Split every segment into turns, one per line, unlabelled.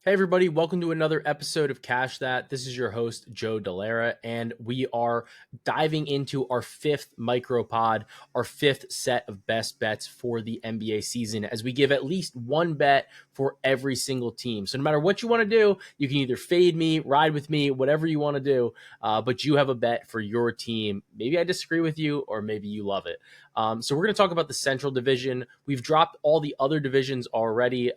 Hey everybody, welcome to another episode of Cash That. This is your host, Joe Delara, and we are diving into our fifth micropod, our fifth set of best bets for the NBA season, as we give at least one bet for every single team. So no matter what you want to do, you can either fade me, ride with me, whatever you want to do, but you have a bet for your team. Maybe I disagree with you, or maybe you love it. So we're going to talk about the Central Division. We've dropped all the other divisions already.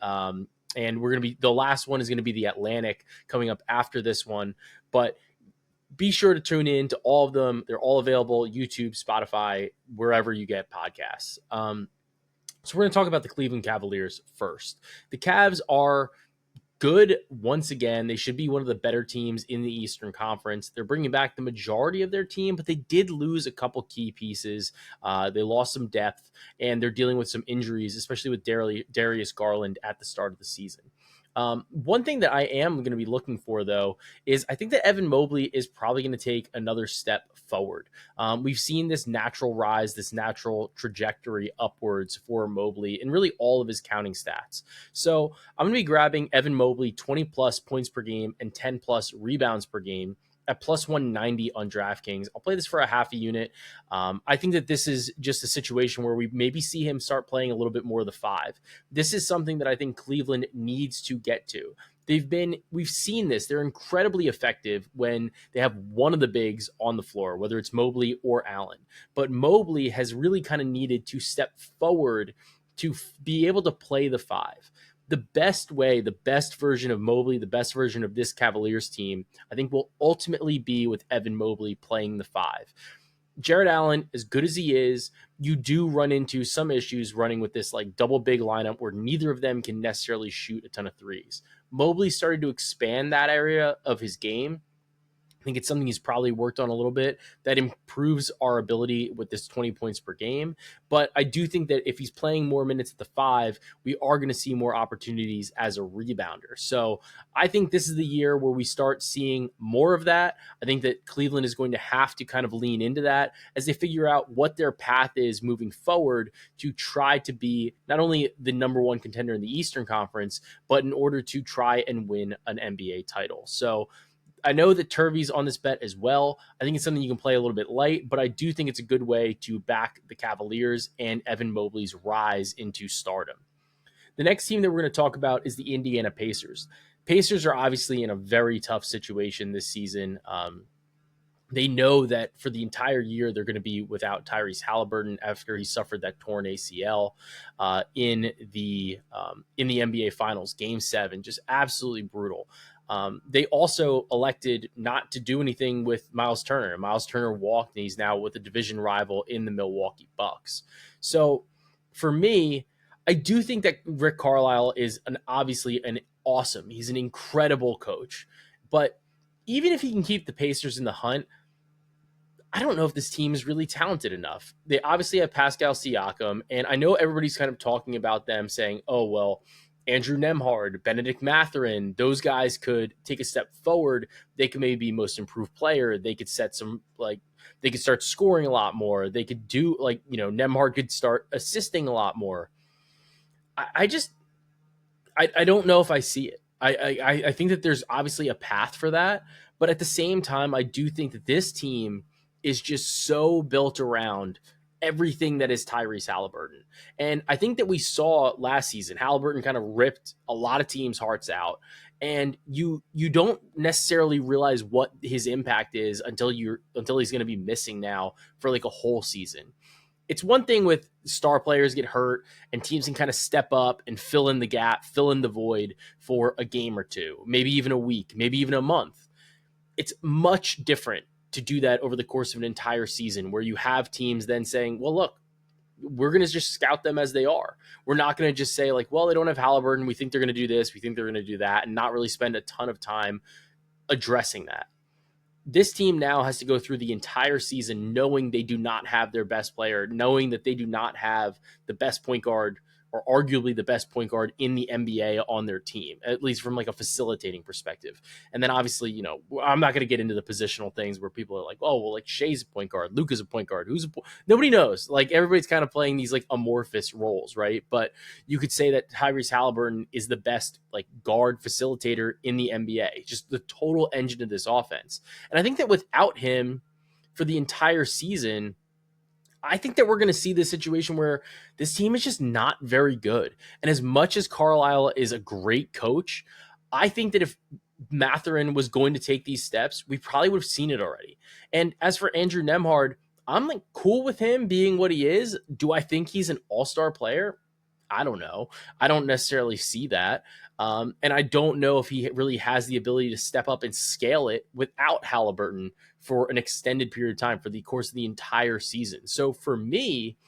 And we're going to be the last one is going to be the Atlantic coming up after this one. But be sure to tune in to all of them. They're all available: YouTube, Spotify, wherever you get podcasts. So we're going to talk about the Cleveland Cavaliers first. The Cavs are good once again. They should be one of the better teams in the Eastern Conference. They're bringing back the majority of their team, but they did lose a couple key pieces. They lost some depth, and they're dealing with some injuries, especially with Darius Garland at the start of the season. One thing that I am going to be looking for, though, is I think that Evan Mobley is probably going to take another step forward. We've seen this natural rise, this natural trajectory upwards for Mobley in really all of his counting stats. So I'm going to be grabbing Evan Mobley 20 plus points per game and 10 plus rebounds per game at plus 190 on DraftKings. I'll play this for a half a unit. I think that this is just a situation where we maybe see him start playing a little bit more of the five. This is something that I think Cleveland needs to get to. We've seen this. They're incredibly effective when they have one of the bigs on the floor, whether it's Mobley or Allen. But Mobley has really kind of needed to step forward to be able to play the five. The best way, the best version of Mobley, the best version of this Cavaliers team, I think will ultimately be with Evan Mobley playing the five. Jared Allen, as good as he is, you do run into some issues running with this like double big lineup where neither of them can necessarily shoot a ton of threes. Mobley started to expand that area of his game. I think it's something he's probably worked on a little bit that improves our ability with this 20 points per game. But I do think that if he's playing more minutes at the five, we are going to see more opportunities as a rebounder. So I think this is the year where we start seeing more of that. I think that Cleveland is going to have to kind of lean into that as they figure out what their path is moving forward to try to be not only the number one contender in the Eastern Conference, but in order to try and win an NBA title. So I know that Turvey's on this bet as well. I think it's something you can play a little bit light, but I do think it's a good way to back the Cavaliers and Evan Mobley's rise into stardom. The next team that we're going to talk about is the Indiana Pacers. Pacers are obviously in a very tough situation this season. They know that for the entire year they're going to be without Tyrese Haliburton after he suffered that torn ACL in the NBA Finals, Game 7, just absolutely brutal. They also elected not to do anything with Miles Turner. Miles Turner walked, and he's now with a division rival in the Milwaukee Bucks. So for me, I do think that Rick Carlisle is obviously an awesome. He's an incredible coach, but even if he can keep the Pacers in the hunt, I don't know if this team is really talented enough. They obviously have Pascal Siakam, and I know everybody's kind of talking about them saying, oh, well, Andrew Nemhard, Benedict Mathurin, those guys could take a step forward. They could maybe be most improved player. They could set some, they could start scoring a lot more. They could do, Nemhard could start assisting a lot more. I don't know if I see it. I think that there's obviously a path for that. But at the same time, I do think that this team is just so built around everything that is Tyrese Haliburton. And I think that we saw last season, Haliburton kind of ripped a lot of teams' hearts out. And you don't necessarily realize what his impact is until he's going to be missing now for like a whole season. It's one thing with star players get hurt and teams can kind of step up and fill in the gap, fill in the void for a game or two, maybe even a week, maybe even a month. It's much different to do that over the course of an entire season where you have teams then saying, well, look, we're going to just scout them as they are. We're not going to just say like, well, they don't have Haliburton. We think they're going to do this. We think they're going to do that, and not really spend a ton of time addressing that. This team now has to go through the entire season knowing they do not have their best player, knowing that they do not have the best point guard are arguably the best point guard in the NBA on their team, at least from like a facilitating perspective. And then obviously, I'm not going to get into the positional things where people are like, oh, well, like Shea's a point guard, Luka's a point guard, nobody knows. Like everybody's kind of playing these like amorphous roles, right? But you could say that Tyrese Haliburton is the best like guard facilitator in the NBA, just the total engine of this offense. And I think that without him for the entire season, I think that we're going to see this situation where this team is just not very good. And as much as Carlisle is a great coach, I think that if Mathurin was going to take these steps, we probably would have seen it already. And as for Andrew Nembhard, I'm like cool with him being what he is. Do I think he's an all-star player? I don't know. I don't necessarily see that. And I don't know if he really has the ability to step up and scale it without Haliburton for an extended period of time for the course of the entire season. So for me,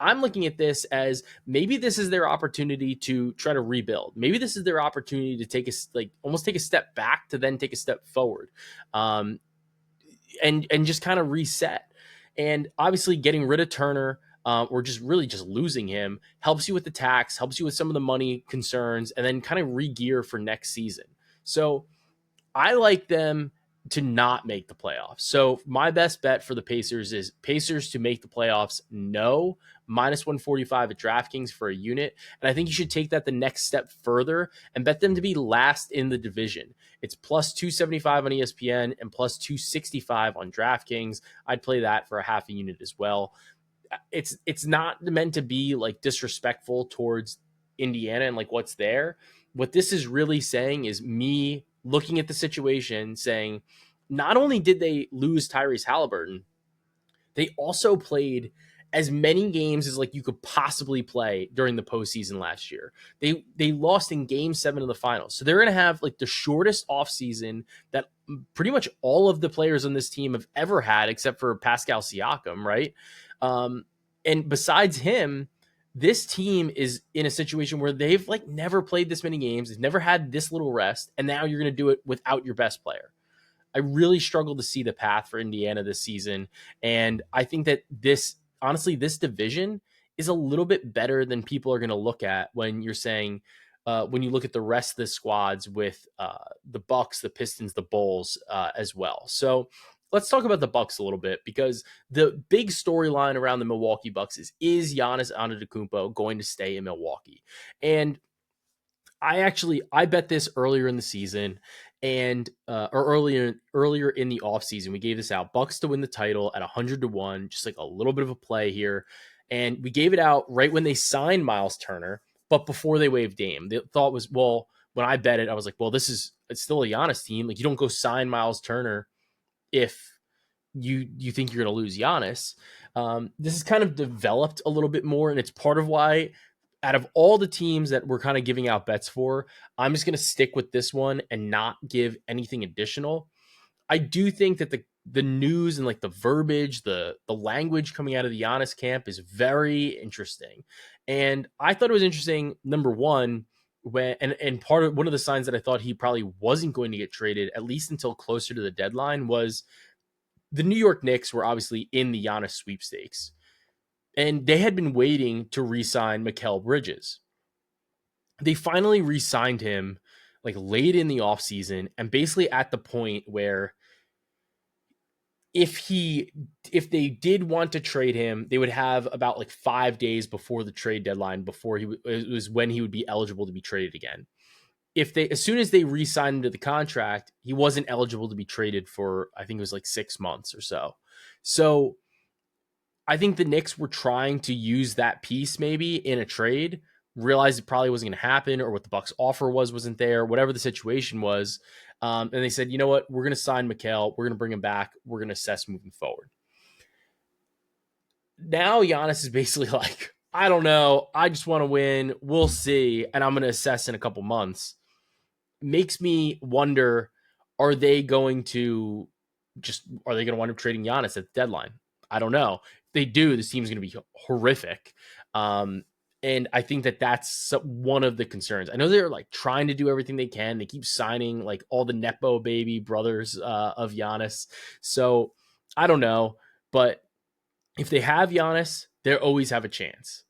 I'm looking at this as maybe this is their opportunity to try to rebuild. Maybe this is their opportunity to almost take a step back to then take a step forward, and just kind of reset. And obviously, getting rid of Turner or just losing him helps you with the tax, helps you with some of the money concerns, and then kind of re-gear for next season. So I like them to not make the playoffs. So my best bet for the Pacers is Pacers to make the playoffs. No, -145 at DraftKings for a unit. And I think you should take that the next step further and bet them to be last in the division. It's +275 on ESPN and +265 on DraftKings. I'd play that for a half a unit as well. It's not meant to be like disrespectful towards Indiana and like what's there. What this is really saying is me looking at the situation saying, not only did they lose Tyrese Haliburton, they also played as many games as like you could possibly play during the postseason last year. They lost in Game 7 of the finals, so they're going to have like the shortest offseason that pretty much all of the players on this team have ever had, except for Pascal Siakam, right? And besides him, this team is in a situation where they've like never played this many games, they've never had this little rest, and now you're going to do it without your best player. I really struggle to see the path for Indiana this season, and I think that this division is a little bit better than people are going to look at when you're saying when you look at the rest of the squads with the Bucks, the Pistons, the Bulls as well. So let's talk about the Bucks a little bit, because the big storyline around the Milwaukee Bucks is Giannis Antetokounmpo going to stay in Milwaukee? And I bet this earlier in the season and or earlier in the offseason. We gave this out, Bucks to win the title at 100-1, just like a little bit of a play here. And we gave it out right when they signed Miles Turner, but before they waived Dame. The thought was, well, when I bet it, I was like, well, it's still a Giannis team. Like, you don't go sign Miles Turner if you think you're going to lose Giannis. This has kind of developed a little bit more, and it's part of why out of all the teams that we're kind of giving out bets for, I'm just going to stick with this one and not give anything additional. I do think that the news and like the verbiage, the language coming out of the Giannis camp is very interesting. And I thought it was interesting, number one, and part of one of the signs that I thought he probably wasn't going to get traded, at least until closer to the deadline, was the New York Knicks were obviously in the Giannis sweepstakes, and they had been waiting to re-sign Mikal Bridges. They finally re-signed him like late in the offseason, and basically at the point where if they did want to trade him, they would have about like 5 days before the trade deadline, it was when he would be eligible to be traded again. As soon as they re-signed him to the contract, he wasn't eligible to be traded for, I think it was like 6 months or so. So I think the Knicks were trying to use that piece maybe in a trade, realized it probably wasn't going to happen, or what the Bucks offer wasn't there, whatever the situation was. And they said, you know what, we're going to sign Mikal, we're going to bring him back, we're going to assess moving forward. Now Giannis is basically like, I don't know, I just want to win, we'll see, and I'm going to assess in a couple months. Makes me wonder, are they going to wind up trading Giannis at the deadline? I don't know. If they do, this team's going to be horrific. And I think that that's one of the concerns. I know they're like trying to do everything they can. They keep signing like all the Nepo baby brothers of Giannis. So I don't know. But if they have Giannis, they always have a chance.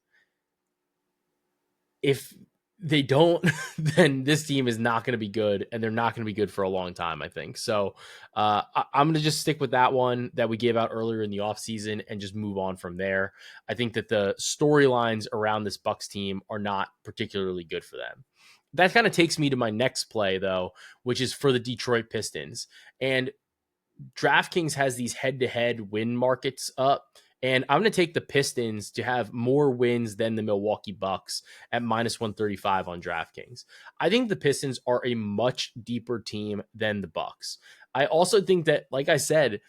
if they don't, then this team is not going to be good, and they're not going to be good for a long time, I think. So I'm going to just stick with that one that we gave out earlier in the offseason and just move on from there. I think that the storylines around this Bucks team are not particularly good for them. That kind of takes me to my next play, though, which is for the Detroit Pistons. And DraftKings has these head-to-head win markets up, and I'm going to take the Pistons to have more wins than the Milwaukee Bucks at minus 135 on DraftKings. I think the Pistons are a much deeper team than the Bucks. I also think that, like I said,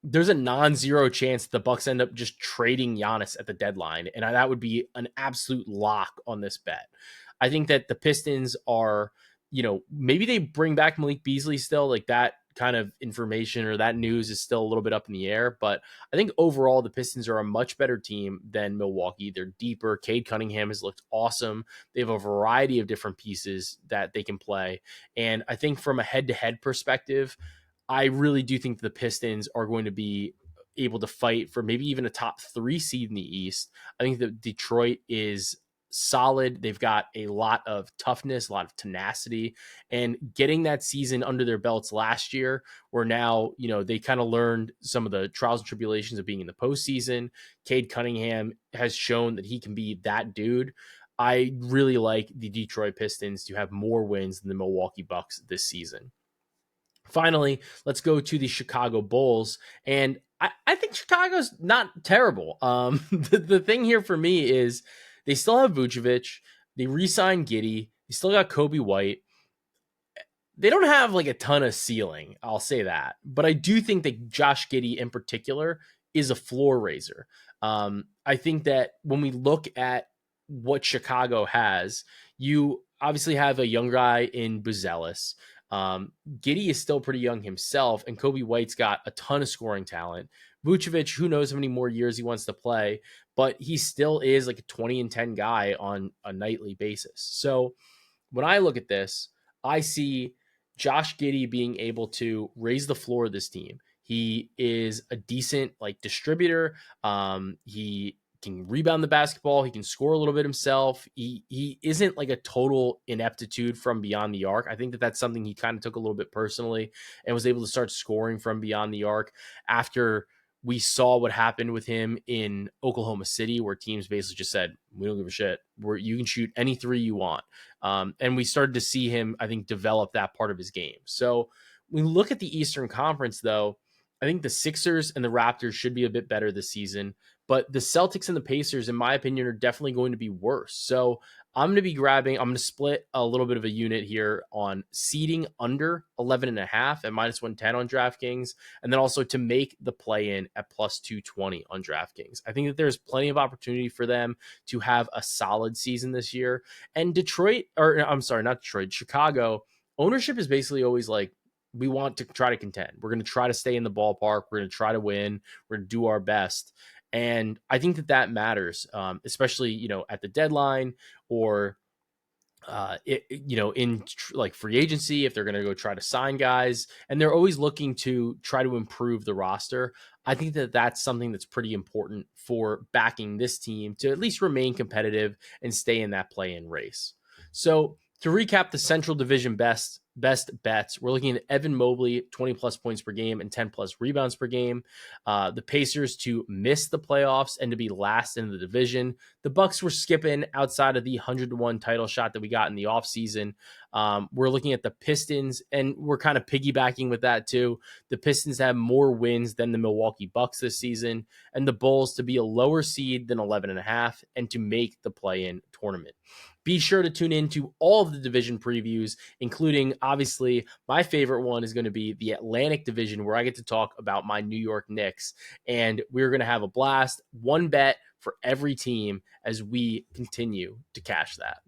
there's a non-zero chance the Bucks end up just trading Giannis at the deadline, and that would be an absolute lock on this bet. I think that the Pistons are, maybe they bring back Malik Beasley still, like that kind of information or that news is still a little bit up in the air. But I think overall the Pistons are a much better team than Milwaukee. They're deeper. Cade Cunningham has looked awesome. They have a variety of different pieces that they can play. And I think from a head-to-head perspective, I really do think the Pistons are going to be able to fight for maybe even a top 3 seed in the East. I think that Detroit is solid. They've got a lot of toughness, a lot of tenacity, and getting that season under their belts last year, where now, they kind of learned some of the trials and tribulations of being in the postseason. Cade Cunningham has shown that he can be that dude. I really like the Detroit Pistons to have more wins than the Milwaukee Bucks this season. Finally, let's go to the Chicago Bulls. And I think Chicago's not terrible. The thing here for me is they still have Vucevic. They re-signed Giddey. They still got Kobe White. They don't have like a ton of ceiling, I'll say that. But I do think that Josh Giddey in particular is a floor raiser. I think that when we look at what Chicago has, you obviously have a young guy in Buzelis. Giddey is still pretty young himself, and Kobe White's got a ton of scoring talent. Vucevic, who knows how many more years he wants to play, but he still is like a 20-10 guy on a nightly basis. So when I look at this, I see Josh Giddey being able to raise the floor of this team. He is a decent like distributor. He can rebound the basketball. He can score a little bit himself. He isn't like a total ineptitude from beyond the arc. I think that that's something he kind of took a little bit personally and was able to start scoring from beyond the arc after we saw what happened with him in Oklahoma City, where teams basically just said, we don't give a shit. You can shoot any 3 you want. And we started to see him, I think, develop that part of his game. So when we look at the Eastern Conference, though, I think the Sixers and the Raptors should be a bit better this season, but the Celtics and the Pacers, in my opinion, are definitely going to be worse. So I'm going to split a little bit of a unit here on seeding under 11.5 at minus 110 on DraftKings, and then also to make the play in at plus 220 on DraftKings. I think that there's plenty of opportunity for them to have a solid season this year. And Chicago ownership is basically always like, we want to try to contend. We're going to try to stay in the ballpark. We're going to try to win. We're going to do our best. And I think that matters, especially, at the deadline or, in like free agency, if they're going to go try to sign guys, and they're always looking to try to improve the roster. I think that that's something that's pretty important for backing this team to at least remain competitive and stay in that play-in race. So to recap the Central Division best bets, we're looking at Evan Mobley, 20 plus points per game and 10 plus rebounds per game. The Pacers to miss the playoffs and to be last in the division. The Bucks were skipping outside of the 100-1 title shot that we got in the offseason. We're looking at the Pistons, and we're kind of piggybacking with that too. The Pistons have more wins than the Milwaukee Bucks this season, and the Bulls to be a lower seed than 11.5 and to make the play-in tournament. Be sure to tune in to all of the division previews, including, obviously, my favorite one is going to be the Atlantic Division, where I get to talk about my New York Knicks. And we're going to have a blast. One bet for every team as we continue to cash that.